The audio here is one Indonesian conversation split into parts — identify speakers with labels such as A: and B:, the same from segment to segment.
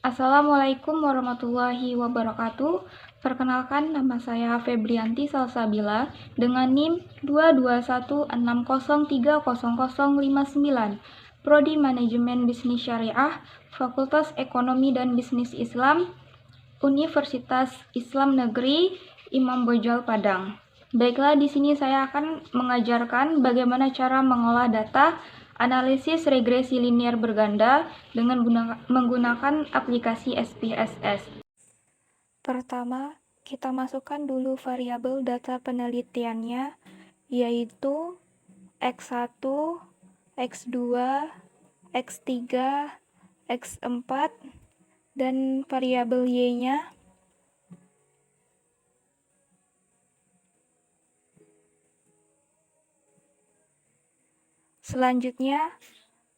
A: Assalamualaikum warahmatullahi wabarakatuh. Perkenalkan, nama saya Febrianti Salsabila dengan NIM 22160300059, Prodi Manajemen Bisnis Syariah, Fakultas Ekonomi dan Bisnis Islam, Universitas Islam Negeri Imam Bonjol Padang. Baiklah, di sini saya akan mengajarkan bagaimana cara mengolah data analisis regresi linier berganda dengan menggunakan aplikasi SPSS. Pertama, kita masukkan dulu variabel data penelitiannya, yaitu X1, X2, X3, X4, dan variabel Y-nya. Selanjutnya,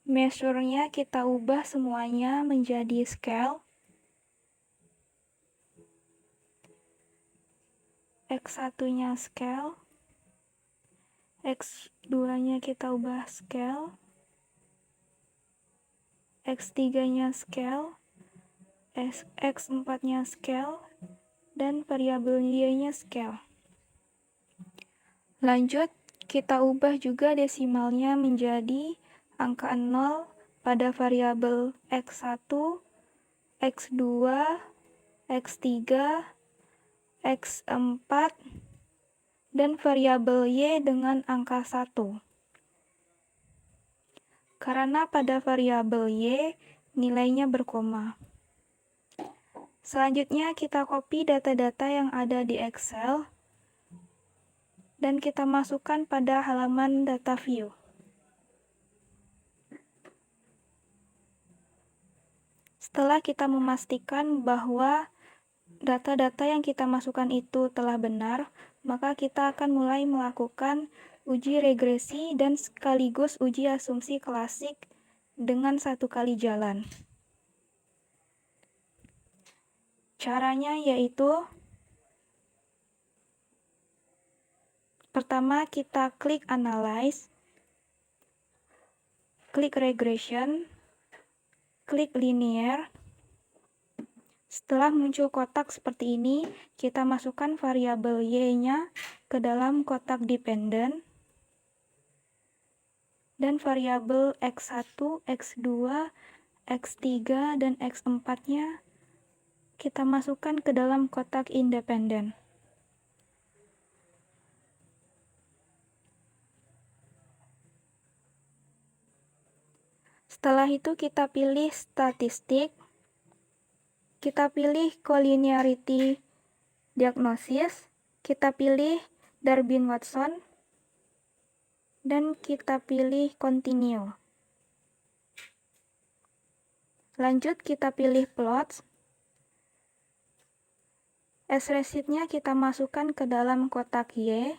A: measure-nya kita ubah semuanya menjadi scale. X1-nya scale, X2-nya kita ubah scale, X3-nya scale, X4-nya scale, dan variabel Y-nya scale. Lanjut, kita ubah juga desimalnya menjadi angka 0 pada variabel X1, X2, X3, X4, dan variabel Y dengan angka 1. Karena pada variabel Y nilainya berkoma. Selanjutnya kita copy data-data yang ada di Excel dan kita masukkan pada halaman data view. Setelah kita memastikan bahwa data-data yang kita masukkan itu telah benar, maka kita akan mulai melakukan uji regresi dan sekaligus uji asumsi klasik dengan satu kali jalan. Caranya yaitu, pertama kita klik Analyze, klik Regression, klik Linear. Setelah muncul kotak seperti ini, kita masukkan variabel Y-nya ke dalam kotak dependent, dan variabel X1, X2, X3, dan X4-nya kita masukkan ke dalam kotak independen. Setelah itu kita pilih statistik, kita pilih collinearity diagnosis, kita pilih Darwin-Watson, dan kita pilih continue. Lanjut kita pilih plots. S-receipt-nya kita masukkan ke dalam kotak Y,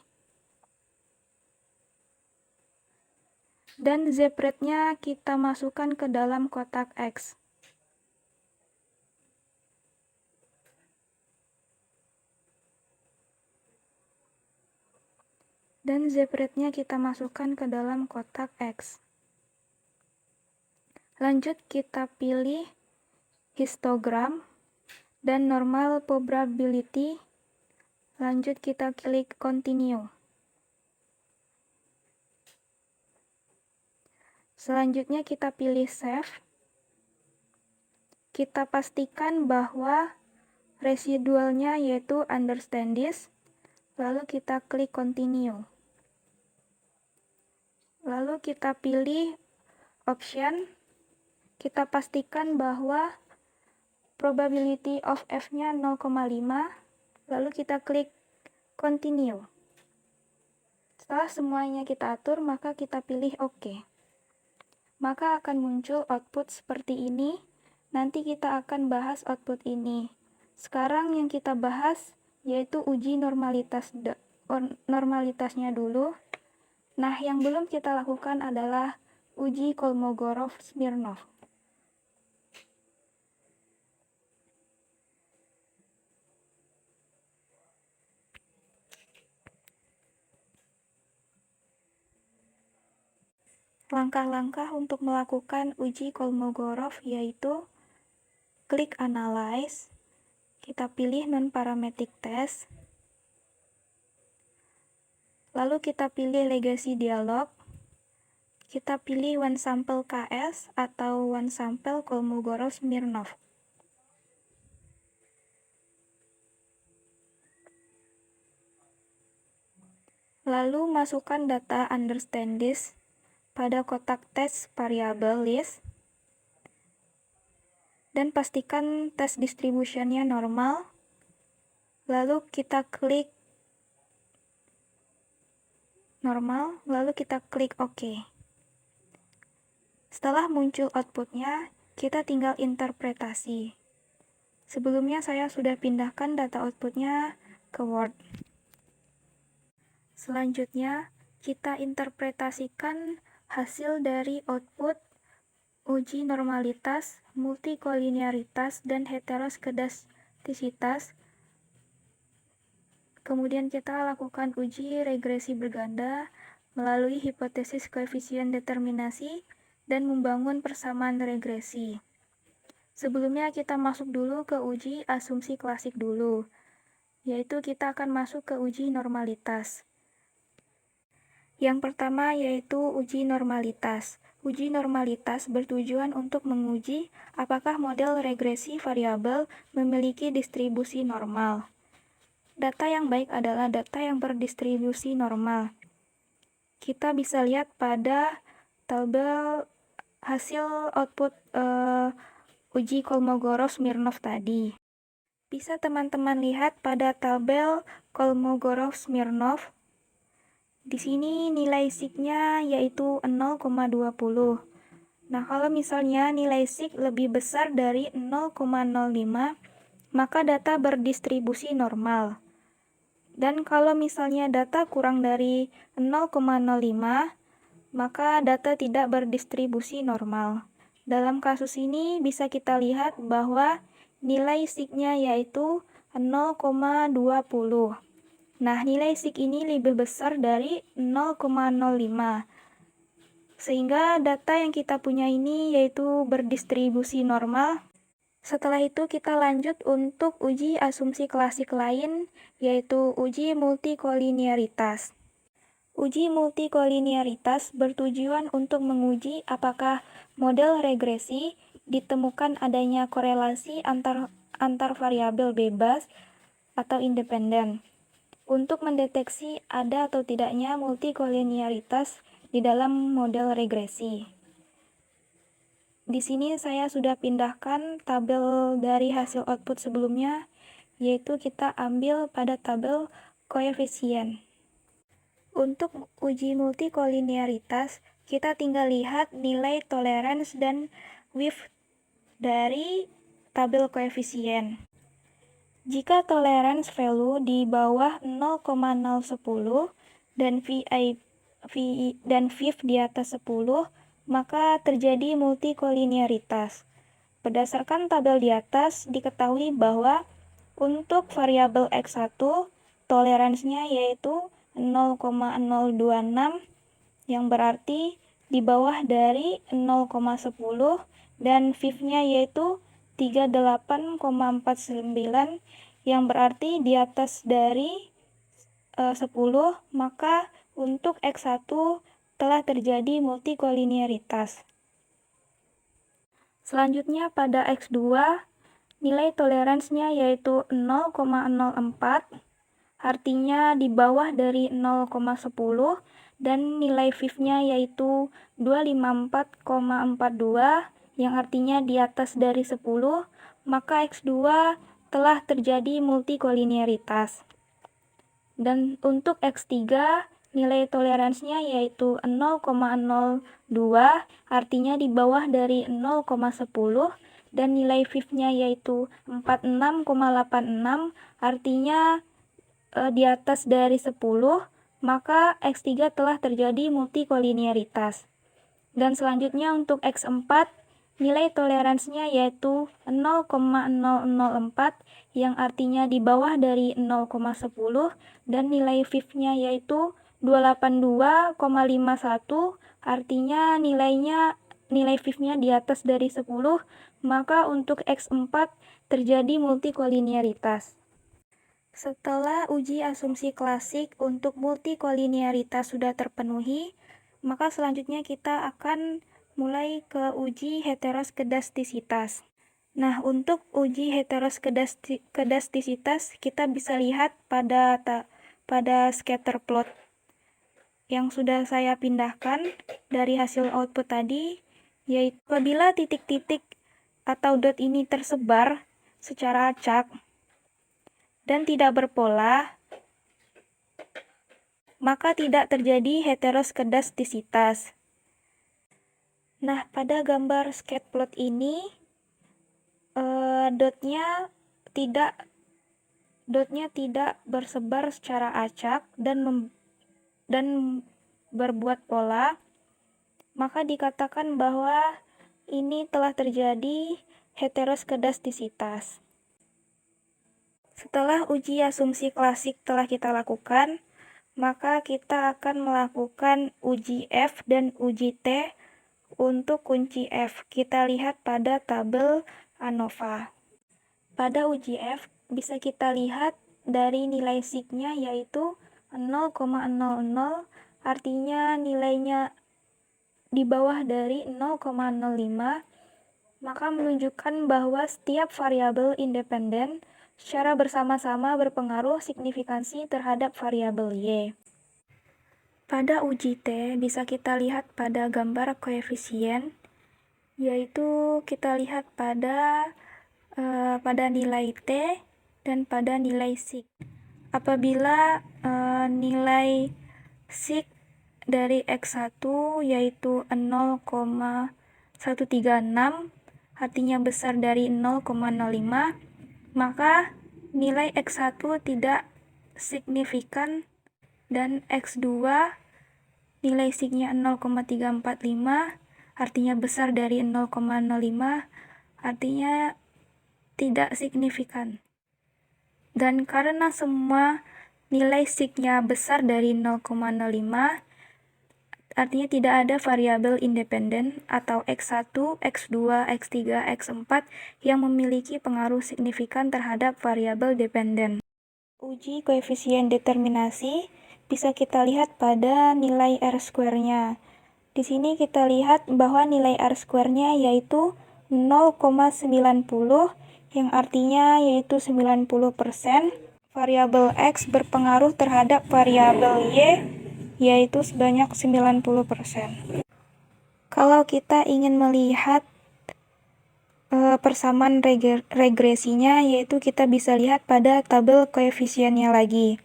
A: dan Z-rate-nya kita masukkan ke dalam kotak X. Dan Z-rate-nya kita masukkan ke dalam kotak X. Lanjut kita pilih histogram dan normal probability. Lanjut kita klik continue. Selanjutnya kita pilih save. Kita pastikan bahwa residualnya yaitu understand this. Lalu kita klik continue. Lalu kita pilih option. Kita pastikan bahwa probability of F-nya 0,5. Lalu kita klik continue. Setelah semuanya kita atur, maka kita pilih OK. Maka akan muncul output seperti ini. Nanti kita akan bahas output ini. Sekarang yang kita bahas yaitu uji normalitasnya dulu. Nah, yang belum kita lakukan adalah uji Kolmogorov-Smirnov. Langkah-langkah untuk melakukan uji Kolmogorov yaitu klik Analyze, kita pilih Non-Parametric Test, lalu kita pilih Legacy Dialog, kita pilih One Sample KS atau One Sample Kolmogorov-Smirnov. Lalu masukkan data understand this pada kotak test variable list dan pastikan test distribution-nya normal. Lalu kita klik normal, lalu kita klik OK. Setelah muncul outputnya, kita tinggal interpretasi. Sebelumnya saya sudah pindahkan data outputnya ke Word. Selanjutnya, kita interpretasikan hasil dari output uji normalitas, multikolinearitas, dan heteroskedastisitas. Kemudian kita lakukan uji regresi berganda melalui hipotesis koefisien determinasi dan membangun persamaan regresi. Sebelumnya kita masuk dulu ke uji asumsi klasik dulu, yaitu kita akan masuk ke uji normalitas. Yang pertama yaitu uji normalitas. Uji normalitas bertujuan untuk menguji apakah model regresi variabel memiliki distribusi normal. Data yang baik adalah data yang berdistribusi normal. Kita bisa lihat pada tabel hasil output uji Kolmogorov-Smirnov tadi. Bisa teman-teman lihat pada tabel Kolmogorov-Smirnov. Di sini nilai sig-nya yaitu 0,20. Nah, kalau misalnya nilai sig lebih besar dari 0,05, maka data berdistribusi normal. Dan kalau misalnya data kurang dari 0,05, maka data tidak berdistribusi normal. Dalam kasus ini bisa kita lihat bahwa nilai sig-nya yaitu 0,20. Nah, nilai sig ini lebih besar dari 0,05. Sehingga data yang kita punya ini yaitu berdistribusi normal. Setelah itu kita lanjut untuk uji asumsi klasik lain, yaitu uji multikolinearitas. Uji multikolinearitas bertujuan untuk menguji apakah model regresi ditemukan adanya korelasi antar variabel bebas atau independen, untuk mendeteksi ada atau tidaknya multikolinearitas di dalam model regresi. Di sini saya sudah pindahkan tabel dari hasil output sebelumnya, yaitu kita ambil pada tabel koefisien. Untuk uji multikolinearitas, kita tinggal lihat nilai tolerance dan width dari tabel koefisien. Jika tolerance value di bawah 0,010 dan width di atas 10, maka terjadi multikolinearitas. Berdasarkan tabel di atas, diketahui bahwa untuk variabel X1, toleransinya yaitu 0,026, yang berarti di bawah dari 0,10, dan width-nya yaitu 38,49, yang berarti di atas dari 10, maka untuk X1 telah terjadi multikolinearitas. Selanjutnya pada X2, nilai toleransinya yaitu 0,04, artinya di bawah dari 0,10, dan nilai width-nya yaitu 254,42, yang artinya di atas dari 10, maka X2 telah terjadi multikolinearitas. Dan untuk X3, nilai toleransinya yaitu 0,02, artinya di bawah dari 0,10, dan nilai width-nya yaitu 46,86, artinya di atas dari 10, maka X3 telah terjadi multikolinearitas. Dan selanjutnya untuk X4, nilai toleransinya yaitu 0,004, yang artinya di bawah dari 0,10, dan nilai width-nya yaitu 282,51, artinya nilainya nilai fifth-nya di atas dari 10, maka untuk X4 terjadi multikolinearitas. Setelah uji asumsi klasik untuk multikolinearitas sudah terpenuhi, maka selanjutnya kita akan mulai ke uji heteroskedastisitas. Nah, untuk uji heteroskedastisitas kita bisa lihat pada scatter plot yang sudah saya pindahkan dari hasil output tadi, yaitu apabila titik-titik atau dot ini tersebar secara acak dan tidak berpola, maka tidak terjadi heteroskedastisitas. Nah, pada gambar scatter plot ini dotnya tidak bersebar secara acak dan berbuat pola, maka dikatakan bahwa ini telah terjadi heteroskedastisitas. Setelah uji asumsi klasik telah kita lakukan, maka kita akan melakukan uji F dan uji T untuk kunci F. Kita lihat pada tabel ANOVA. Pada uji F bisa kita lihat dari nilai sig-nya yaitu 0,00, artinya nilainya di bawah dari 0,05, maka menunjukkan bahwa setiap variabel independen secara bersama-sama berpengaruh signifikansi terhadap variabel Y. Pada uji T bisa kita lihat pada gambar koefisien, yaitu kita lihat pada nilai T dan pada nilai sig. Apabila nilai sig dari X1 yaitu 0,136, artinya besar dari 0,05, maka nilai X1 tidak signifikan, dan X2 nilai sig-nya 0,345, artinya besar dari 0,05, artinya tidak signifikan. Dan karena semua nilai sig-nya besar dari 0,05, artinya tidak ada variabel independen atau X1, X2, X3, X4 yang memiliki pengaruh signifikan terhadap variabel dependen. Uji koefisien determinasi bisa kita lihat pada nilai R-square-nya. Di sini kita lihat bahwa nilai R-square-nya yaitu 0,90, yang artinya yaitu 90%. Variabel X berpengaruh terhadap variabel Y, yaitu sebanyak 90%. Kalau kita ingin melihat persamaan regresinya, yaitu kita bisa lihat pada tabel koefisiennya lagi.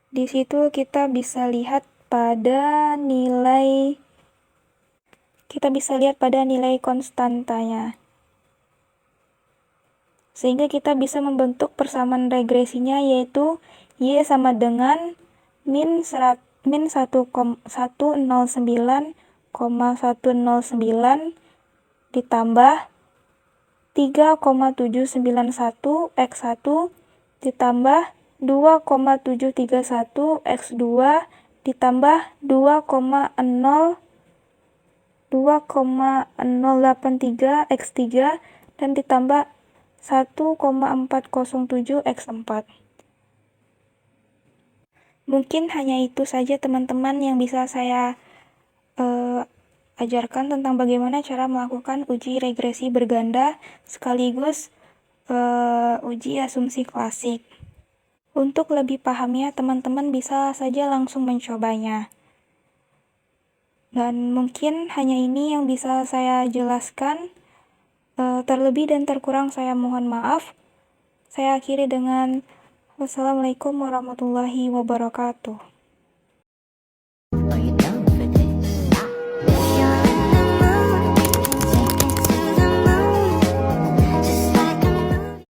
A: Di situ kita bisa lihat pada nilai konstantanya. Sehingga kita bisa membentuk persamaan regresinya, yaitu Y sama dengan min 109,109 ditambah 3,791 X1 ditambah 2,731 X2 ditambah 2,083 X3 dan ditambah 1,407 X4. Mungkin hanya itu saja teman-teman yang bisa saya ajarkan tentang bagaimana cara melakukan uji regresi berganda sekaligus uji asumsi klasik. Untuk lebih pahamnya, teman-teman bisa saja langsung mencobanya. Dan mungkin hanya ini yang bisa saya jelaskan. Terlebih dan terkurang saya mohon maaf. Saya akhiri dengan wassalamualaikum warahmatullahi wabarakatuh.